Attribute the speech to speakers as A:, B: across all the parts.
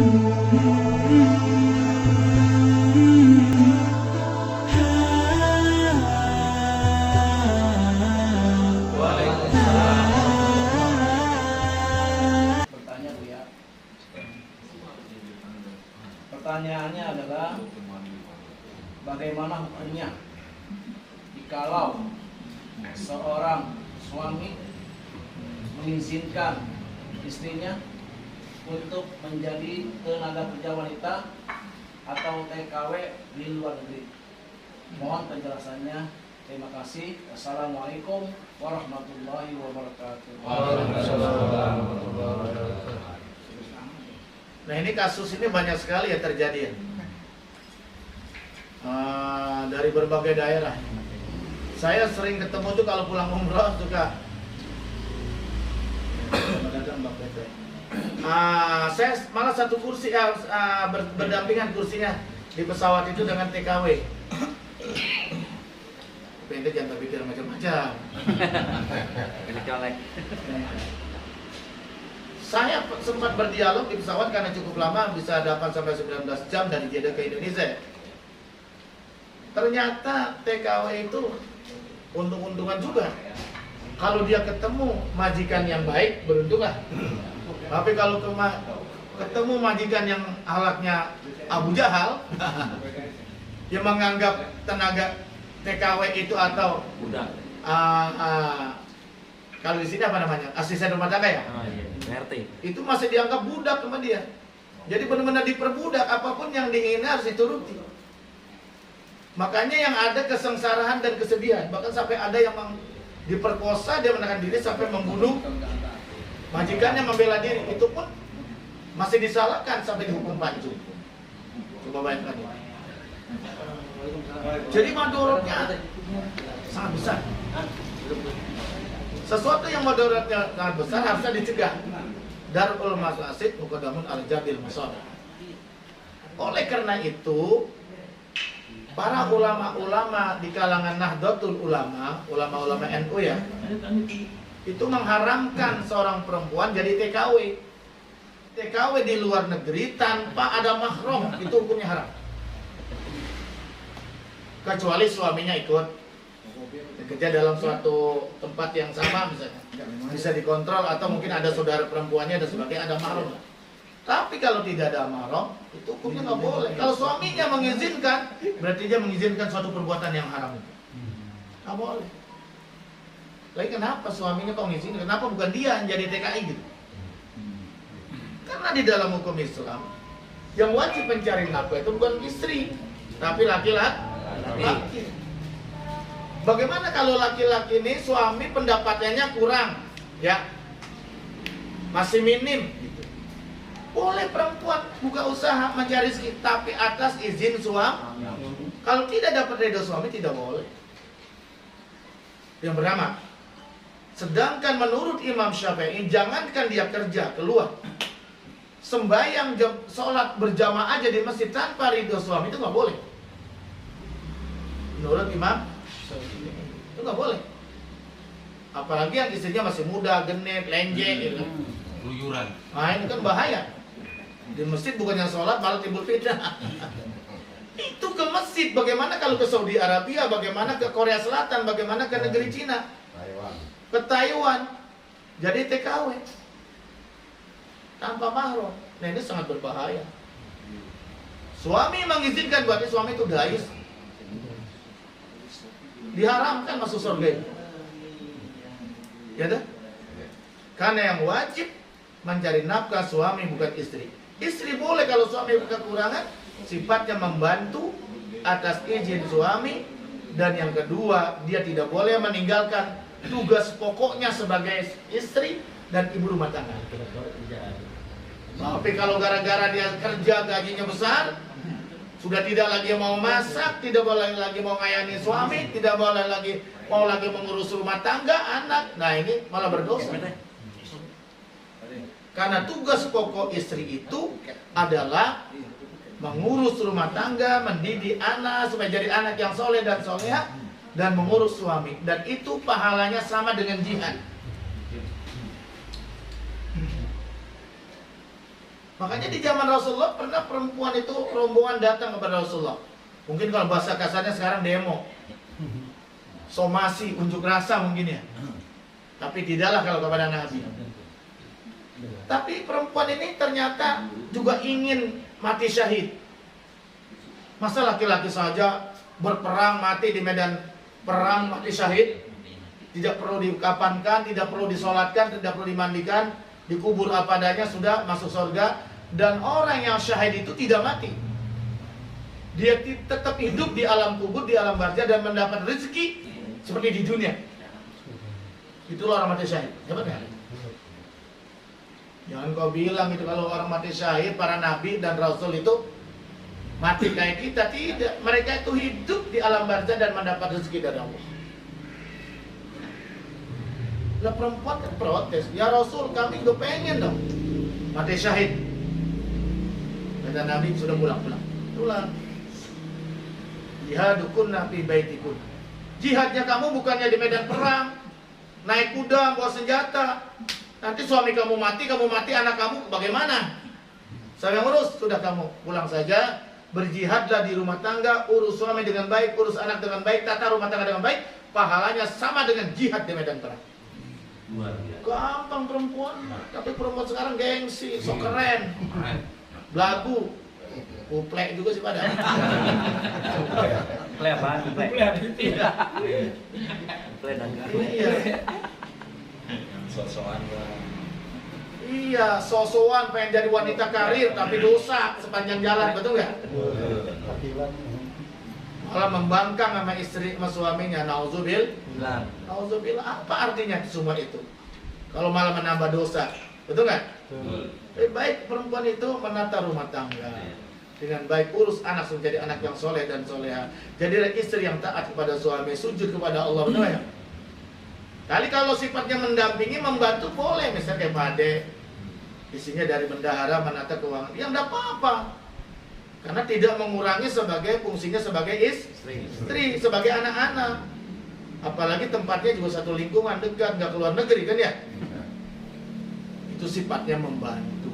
A: Bertanya Bu ya. Pertanyaannya adalah bagaimana hukumnya jikalau seorang suami mengizinkan istrinya untuk menjadi tenaga kerja wanita atau TKW di luar negeri. Mohon penjelasannya. Terima kasih. Assalamualaikum warahmatullahi wabarakatuh.
B: Nah, ini kasus ini banyak sekali ya terjadi ya. Dari berbagai daerah. Saya sering ketemu tuh kalau pulang umroh suka. Saya malah satu kursi berdampingan kursinya di pesawat itu dengan TKW. Tapi ente jangan berpikir macam-macam. Saya sempat berdialog di pesawat karena cukup lama, bisa 8-19 jam dari Jeddah ke Indonesia. Ternyata TKW itu untung-untungan juga. Kalau dia ketemu majikan yang baik, beruntunglah. Tapi kalau ketemu majikan yang akhlaknya Abu Jahal, yang menganggap tenaga TKW itu atau
C: budak.
B: Kalau di sini apa namanya? Asisten rumah tangga ya?
C: Oh iya, RT.
B: Itu masih dianggap budak sama dia. Jadi benar-benar diperbudak, apapun yang diingini harus dituruti. Makanya yang ada kesengsaraan dan kesedihan, bahkan sampai ada yang diperkosa, dia menekan diri sampai membunuh majikannya, membela diri, itu pun masih disalahkan sampai dihukum pancung. Coba bayangkan ini. Jadi madorotnya sangat besar. Sesuatu yang madorotnya sangat besar harusnya dicegah. Darul mafasid muqaddamun ala jalbil masalih. Oleh karena itu, para ulama-ulama di kalangan Nahdlatul Ulama, ulama-ulama NU ya, itu mengharamkan seorang perempuan jadi TKW. TKW di luar negeri tanpa ada mahram, itu hukumnya haram. Kecuali suaminya ikut kerja dalam suatu tempat yang sama misalnya, bisa dikontrol, atau mungkin ada saudara perempuannya dan sebagainya, ada mahram. Tapi kalau tidak ada mahram, itu hukumnya nggak boleh. Kalau suaminya mengizinkan, berarti dia mengizinkan suatu perbuatan yang haram itu. Nggak boleh. Lagi kenapa suaminya kok mengizinkan? Kenapa bukan dia yang jadi TKI gitu? Karena di dalam hukum Islam, yang wajib mencari nafkah itu bukan istri, tapi laki-laki. Bagaimana kalau laki-laki ini suami pendapatannya kurang, ya, masih minim? Boleh perempuan buka usaha mencari rezeki, tapi atas izin suami. Kalau tidak dapat ridho suami, tidak boleh. Yang pertama, sedangkan menurut Imam Syafi'i, jangankan dia kerja keluar, sembahyang sholat berjamaah aja di masjid tanpa ridho suami itu nggak boleh. Menurut Imam Syafi'i itu nggak boleh. Apalagi yang istrinya masih muda, genit, lenje, gitu.
C: Luyuran.
B: Nah ini kan bahaya. Di masjid bukannya sholat malah timbul fitnah. Itu ke masjid. Bagaimana kalau ke Saudi Arabia? Bagaimana ke Korea Selatan? Bagaimana ke negeri Cina? Ke Taiwan. Jadi TKW tanpa mahram. Nah ini sangat berbahaya. Suami mengizinkan, berarti suami itu dais, diharamkan masuk surga. Ya dah. Karena yang wajib mencari nafkah suami bukan istri. Istri boleh kalau suami kekurangan, sifatnya membantu atas izin suami. Dan yang kedua, dia tidak boleh meninggalkan tugas pokoknya sebagai istri dan ibu rumah tangga. Tapi kalau gara-gara dia kerja gajinya besar, sudah tidak lagi mau masak, tidak boleh lagi mau ngayani suami, tidak boleh lagi mau mengurus rumah tangga, anak. Nah ini malah berdosa. Karena tugas pokok istri itu adalah mengurus rumah tangga, mendidik anak supaya jadi anak yang soleh dan soleha, dan mengurus suami. Dan itu pahalanya sama dengan jihad. Makanya di zaman Rasulullah pernah perempuan itu rombongan datang kepada Rasulullah. Mungkin kalau bahasa kasarnya sekarang demo, somasi, unjuk rasa mungkin ya. Tapi tidaklah kalau kepada Nabi. Tapi perempuan ini ternyata juga ingin mati syahid. Masa laki-laki saja berperang mati di medan perang mati syahid, tidak perlu dikapankan, tidak perlu disolatkan, tidak perlu dimandikan, dikubur apa adanya sudah masuk surga. Dan orang yang syahid itu tidak mati, dia tetap hidup di alam kubur, di alam barzah dan mendapat rezeki seperti di dunia. Itulah orang mati syahid. Hebat kan? Jangan kau bilang itu kalau orang mati syahid, para nabi dan rasul itu mati kayak kita. Tidak, mereka itu hidup di alam barzah dan mendapat rezeki dari Allah. Lah perempuan kan protes, ya Rasul kami juga pengen dong mati syahid. Kata Nabi sudah pulang. Jihadukunna fi baitikun. Jihadnya kamu bukannya di medan perang, naik kuda, bawa senjata. Nanti suami kamu mati, anak kamu bagaimana? Saya ngurus, sudah kamu pulang saja. Berjihadlah di rumah tangga, urus suami dengan baik, urus anak dengan baik, tata rumah tangga dengan baik. Pahalanya sama dengan jihad di medan perang. Gampang perempuan, tapi perempuan sekarang gengsi, sok keren, belagu, kuplek juga sih pada.
C: Kuplek apaan? Kuplek dan
B: Iya.
C: sosokan.
B: Iya, sosokan pengen jadi wanita karir tapi dosa sepanjang jalan, betul nggak? Malah membangkang sama istri sama suaminya, nauzubillah. Apa artinya semua itu? Kalau malah menambah dosa, betul nggak? Lebih baik perempuan itu menata rumah tangga dengan baik, urus anak menjadi anak yang soleh dan soleha. Jadilah istri yang taat kepada suami, sujud kepada Allah, betul ya? Kali kalau sifatnya mendampingi, membantu boleh, misalnya kayak Made, isinya dari bendahara menata keuangan, ya enggak apa-apa. Karena tidak mengurangi sebagai fungsinya sebagai istri, sebagai anak-anak. Apalagi tempatnya juga satu lingkungan dekat, nggak keluar negeri kan ya. Itu sifatnya membantu.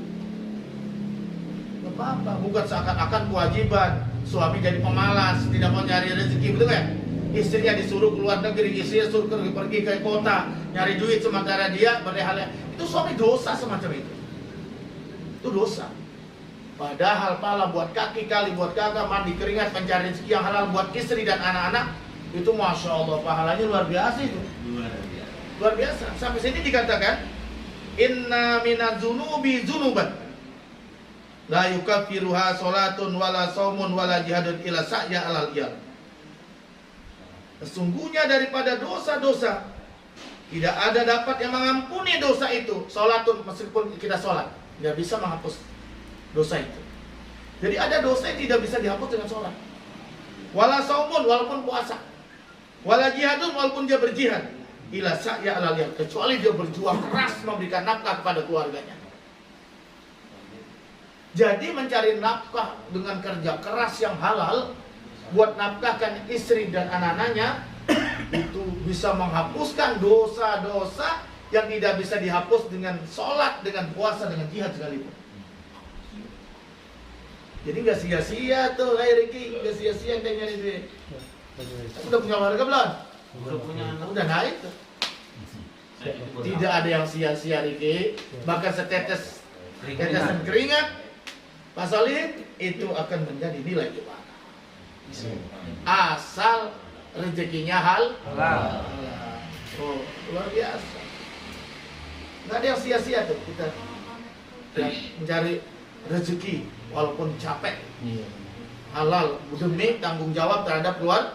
B: Nggak apa-apa, bukan seakan-akan kewajiban. Suami jadi pemalas, tidak mau nyari rezeki, betul nggak? Istrinya disuruh keluar negeri, istrinya suruh pergi ke kota, nyari duit sementara dia berleha-leha. Itu suami dosa semacam itu. Itu dosa. Padahal pahala buat kaki kali buat kakak, mandi keringat, mencari rezeki yang halal buat istri dan anak-anak, itu masya Allah pahalanya luar biasa itu. Luar biasa. Sampai sini dikatakan, inna minadzunubi dzunuban la yukaffiruha salatun wala saumun wala jihadun ila sa'ya alal iyal. Sesungguhnya daripada dosa-dosa tidak ada dapat yang mengampuni dosa itu. Salatun, meskipun kita sholat, tidak bisa menghapus dosa itu. Jadi ada dosa yang tidak bisa dihapus dengan sholat. Wala saumun, walaupun puasa. Wala jihadun, walaupun dia berjihad. Ila sa'ya alal iyal, kecuali dia berjuang keras memberikan nafkah kepada keluarganya. Jadi mencari nafkah dengan kerja keras yang halal, buat nafkahkan istri dan anak-anaknya, itu bisa menghapuskan dosa-dosa yang tidak bisa dihapus dengan sholat, dengan puasa, dengan jihad sekalipun. Jadi nggak sia-sia tuh, Ricky, nggak sia-sia yang nyari duit. Udah punya warga belum?
C: Udah punya anak.
B: Udah naik tuh. Tidak ada yang sia-sia, Ricky. Bahkan tetesan keringat, pasalin itu akan menjadi nilai ibadah. Asal rezekinya halal. Oh, luar biasa. Nggak ada yang sia-sia tuh kita mencari rezeki walaupun capek. Halal demi tanggung jawab terhadap keluarga.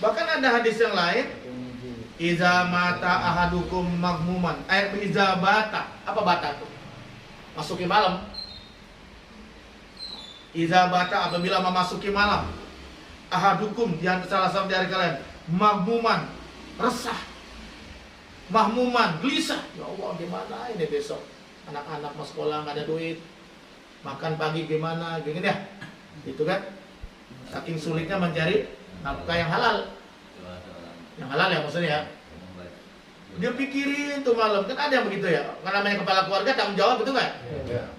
B: Bahkan ada hadis yang lain, iza mata ahadukum magmuman. Iza bata. Apa bata tuh? Masuki malam. Iza bata, apabila memasuki malam, ahadukum, yang salah satu dari kalian, magmuman, resah, mahmuman, gelisah. Ya Allah, gimana ini besok? Anak-anak mau sekolah nggak ada duit, makan pagi gimana, gini ya, itu kan? Saking sulitnya mencari nafkah yang halal ya maksudnya ya. Dia pikirin tuh malam, kan ada yang begitu ya. Karena namanya kepala keluarga tanggung jawab, betul nggak?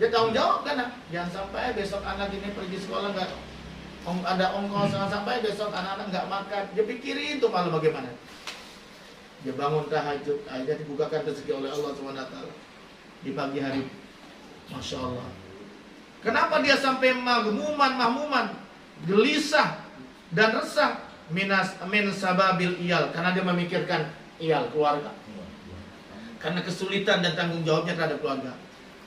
B: Dia tanggung jawab kan, jangan sampai besok anak ini pergi sekolah nggak ada ongkos, jangan sampai besok anak-anak nggak makan. Dia pikirin tuh malam bagaimana. Dia bangun tahajud, akhirnya dibukakan rezeki oleh Allah SWT di pagi hari. Masya Allah. Kenapa dia sampai mahmuman, gelisah dan resah? Min sababil iyal, karena dia memikirkan iyal, keluarga. Karena kesulitan dan tanggung jawabnya terhadap keluarga.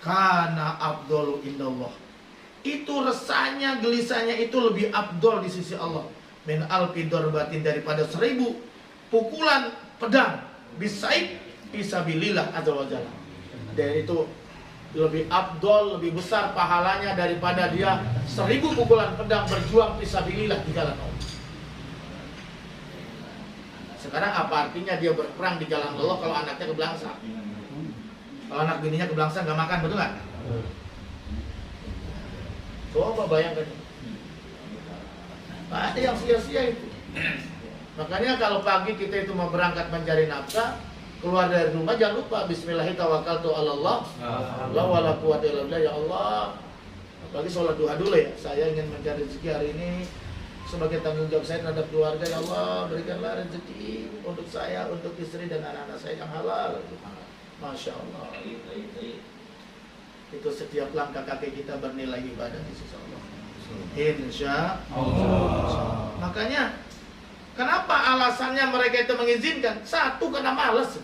B: Karena abdolu indallah. Itu resahnya, gelisahnya itu lebih abdol di sisi Allah. Min alfi darbatin, daripada 1000 pukulan pedang bisaib fisabilillah azza wa jalla. Dan itu lebih abdol, lebih besar pahalanya daripada dia 1000 pukulan pedang berjuang fisabilillah di jalan Allah. Sekarang apa artinya dia berperang di jalan Allah kalau anaknya kebelangsang? Kalau anak bininya kebelangsang nggak makan, betul nggak? Coba bayangkan. Ada yang sia-sia itu. Makanya kalau pagi kita itu mau berangkat mencari nafkah, keluar dari rumah jangan lupa Bismillahirrahmanirrahim. La wala quwwata illa billah. Ya Allah, apalagi sholat duha dulu ya. Saya ingin mencari rezeki hari ini sebagai tanggung jawab saya terhadap keluarga. Ya Allah, berikanlah rezeki untuk saya, untuk istri dan anak-anak saya yang halal. Masya Allah. Itu setiap langkah kaki kita bernilai ibadah di sisi Allah. Insya Allah. Makanya kenapa alasannya mereka itu mengizinkan? Satu, karena malas.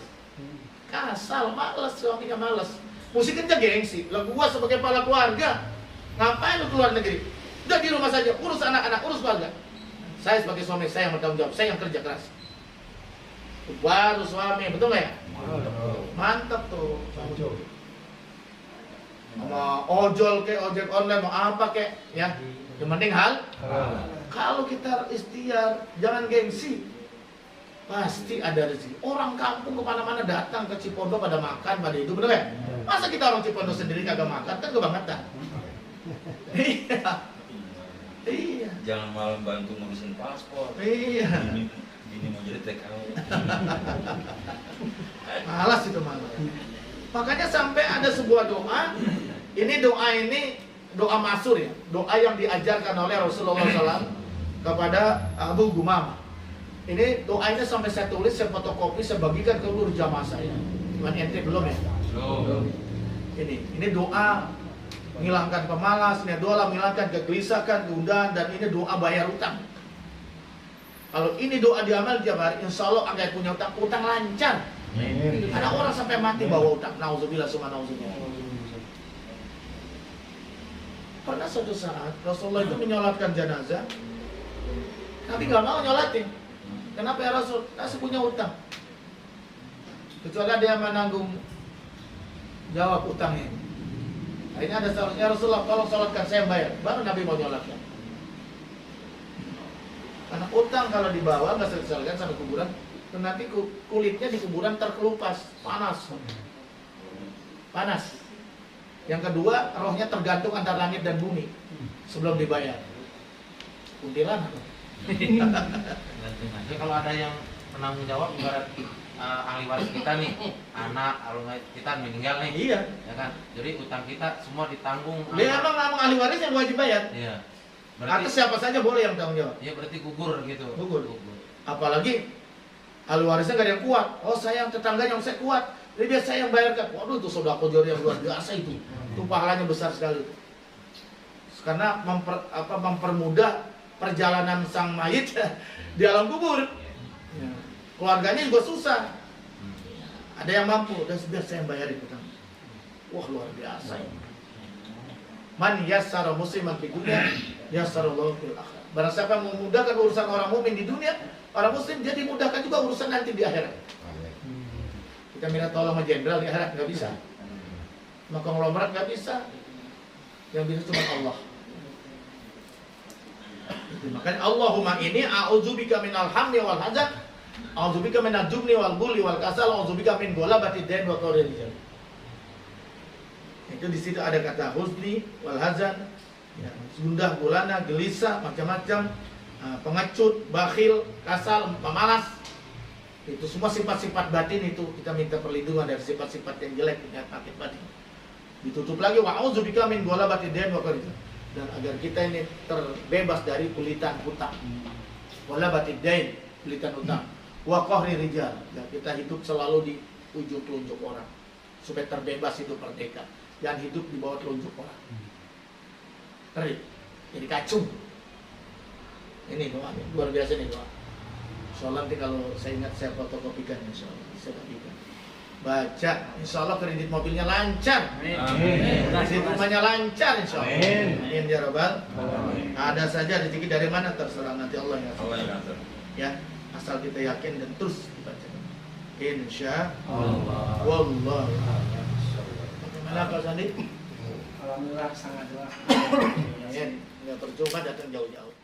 B: Kasal, malas, suaminya malas. Mesti kerja gengsi. Lah gua sebagai kepala keluarga, ngapain lu keluar negeri? Udah di rumah saja, urus anak-anak, urus keluarga. Saya sebagai suami, saya yang bertanggung jawab, saya yang kerja keras. Baru suami, betul nggak ya? Mantap tuh. Mau ojol ke, ojek online, mau apa ke, ya? Yang penting hal. Kalau kita ikhtiar, jangan gengsi, pasti ada rezeki. Orang kampung kemana-mana datang ke Cipondo pada makan, pada hidup, bener ya? Masa kita orang Cipondo sendiri kagak makan, kan kebangetan. Iya. Iya.
C: Jangan malah bantu ngurusin paspor.
B: Iya.
C: Ini mau jadi TKW.
B: Malas itu malas. Makanya sampai ada sebuah doa. Ini doa masyhur ya, doa yang diajarkan oleh Rasulullah SAW kepada Abu Gumamah. Ini doanya sampai saya tulis, saya fotokopi, saya bagikan ke seluruh jamaah saya. Cuman ente belum ya? Belum. Ini doa menghilangkan pemalas, ini doa menghilangkan kegelisahan, kegundahan, dan ini doa bayar utang. Kalau ini doa diamal tiap hari, insya Allah akan punya utang lancar. Ada orang sampai mati bawa utang. Nauzubillah summa nauzubillah. Pernah suatu saat Rasulullah itu menyolatkan jenazah, Nabi nggak mau nyolatin. Kenapa ya Rasul? Masih punya utang. Kecuali dia menanggung jawab utangnya. Akhirnya ada salat, ya Rasulullah, tolong sholatkan, saya bayar. Baru Nabi mau nyolatkan. Karena utang kalau dibawa nggak selesai sampai kuburan, nanti kulitnya di kuburan terkelupas, panas. Yang kedua, rohnya tergantung antara langit dan bumi sebelum dibayar. Kuntilanak.
D: Jadi kalau ada yang penanggung jawab, ibarat ahli waris kita nih, anak alumni kita meninggal nih,
B: Iya.
D: ya kan. Jadi utang kita semua ditanggung.
B: Dia emang ahli waris yang wajib bayar.
D: Iya.
B: Atau siapa saja boleh yang tanggung jawab.
D: Iya, berarti gugur gitu.
B: Gugur. Apalagi ahli warisnya nggak ada yang kuat. Oh, saya yang tetangga yang saya kuat, jadi biar saya yang bayarkan. Waduh, itu sedekah jariah yang luar biasa itu. Itu pahalanya besar sekali. Karena mempermudah perjalanan sang mayit di alam kubur. Ya. Keluarganya juga susah. Ada yang mampu, dan biar saya yang bayarin utang. Wah, luar biasa. Man yassara musliman fi dunya yassarallahu fil akhirah. Barang siapa memudahkan urusan orang mukmin di dunia, orang muslim jadi mudahkan juga urusan nanti di akhirat. Kita minta tolong sama jenderal di akhirat nggak bisa. Maka konglomerat nggak bisa. Yang bisa cuma Allah. Makanya Allahumma ini a'udzubika minal hammi wal hazan, a'udzubika minal jubni wal bulli wal kasal, a'udzubika min ghalabati dain wa qahri rijal. Itu di situ ada kata huzni wal hazan, ya, gundah gulana, gelisah, macam-macam, pengecut, bakhil, kasal, pemalas. Itu semua sifat-sifat batin itu kita minta perlindungan dari sifat-sifat yang jelek, penyakit batin. Ditutup lagi wa'udzubika min ghalabati dain wa qahri. Dan agar kita ini terbebas dari kulitan hutang. Ghalabati dain, kulitan hutang. Wa qahri rijal. Dan kita hidup selalu di ujung telunjuk orang. Supaya terbebas, hidup merdeka. Jangan hidup di bawah telunjuk orang. Ngeri. Jadi kacung. Ini doa, luar biasa nih doa. Insyaallah nanti kalau saya ingat saya fotokopikan, insyaallah saya bagikan. Baca, insyaallah kredit mobilnya lancar.
A: Amin.
B: Kredit rumahnya lancar, insyaallah.
A: Amin.
B: Amin ya Rabbal. Ada saja rezeki dari mana terserah nanti Allah yang
C: Allah yang ngatur.
B: ya, asal kita yakin dan terus dibaca. Insya
A: Allah.
B: Wallahu a'lam. Bagaimana Pak Sandi?
A: Alhamdulillah sangat jelas.
B: Ya, nggak percuma datang jauh-jauh.